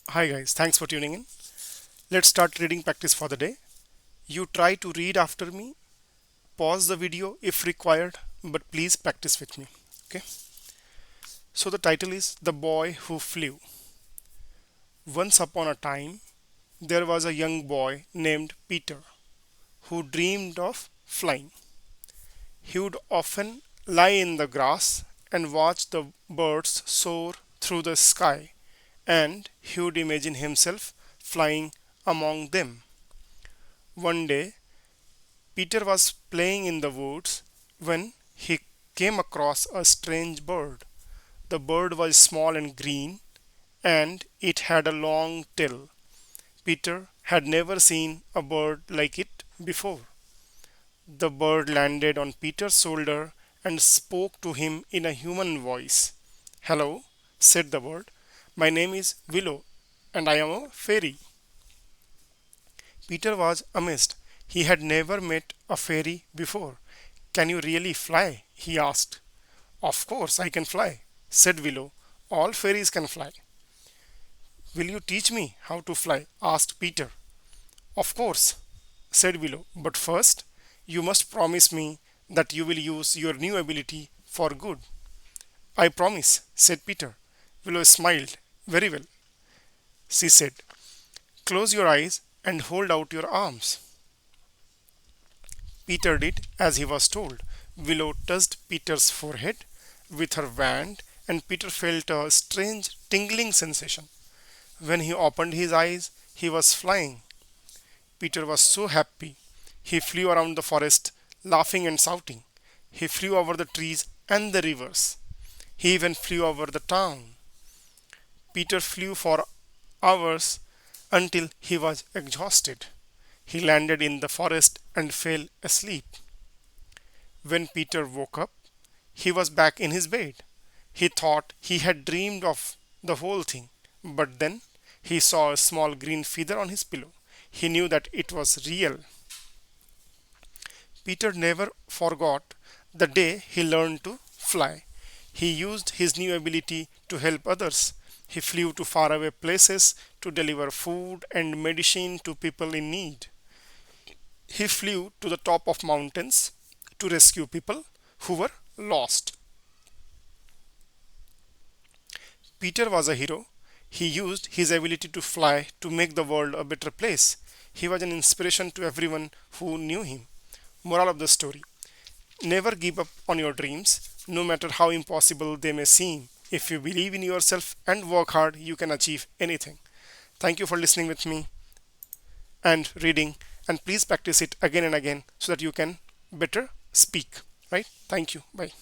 Hi guys, thanks for tuning in. Let's start reading practice for the day. You try to read after me, pause the video if required, but please practice with me. Okay? So the title is The Boy Who Flew. Once upon a time, there was a young boy named Peter who dreamed of flying. He would often lie in the grass and watch the birds soar through the sky, and he would imagine himself flying among them. One day, Peter was playing in the woods when he came across a strange bird. The bird was small and green, and it had a long tail. Peter had never seen a bird like it before. The bird landed on Peter's shoulder and spoke to him in a human voice. "Hello," said the bird. "My name is Willow, and I am a fairy." Peter was amazed. He had never met a fairy before. "Can you really fly?" he asked. "Of course I can fly," said Willow. "All fairies can fly." "Will you teach me how to fly?" asked Peter. "Of course," said Willow. "But first, you must promise me that you will use your new ability for good." "I promise," said Peter. Willow smiled. "Very well," she said. "Close your eyes and hold out your arms." Peter did as he was told. Willow touched Peter's forehead with her wand, and Peter felt a strange tingling sensation. When he opened his eyes, he was flying. Peter was so happy. He flew around the forest, laughing and shouting. He flew over the trees and the rivers. He even flew over the town. Peter flew for hours until he was exhausted. He landed in the forest and fell asleep. When Peter woke up, he was back in his bed. He thought he had dreamed of the whole thing, but then he saw a small green feather on his pillow. He knew that it was real. Peter never forgot the day he learned to fly. He used his new ability to help others. He flew to faraway places to deliver food and medicine to people in need. He flew to the top of mountains to rescue people who were lost. Peter was a hero. He used his ability to fly to make the world a better place. He was an inspiration to everyone who knew him. Moral of the story: never give up on your dreams, no matter how impossible they may seem. If you believe in yourself and work hard, you can achieve anything. Thank you for listening with me and reading, and please practice it again and again so that you can better speak. Right? Thank you. Bye.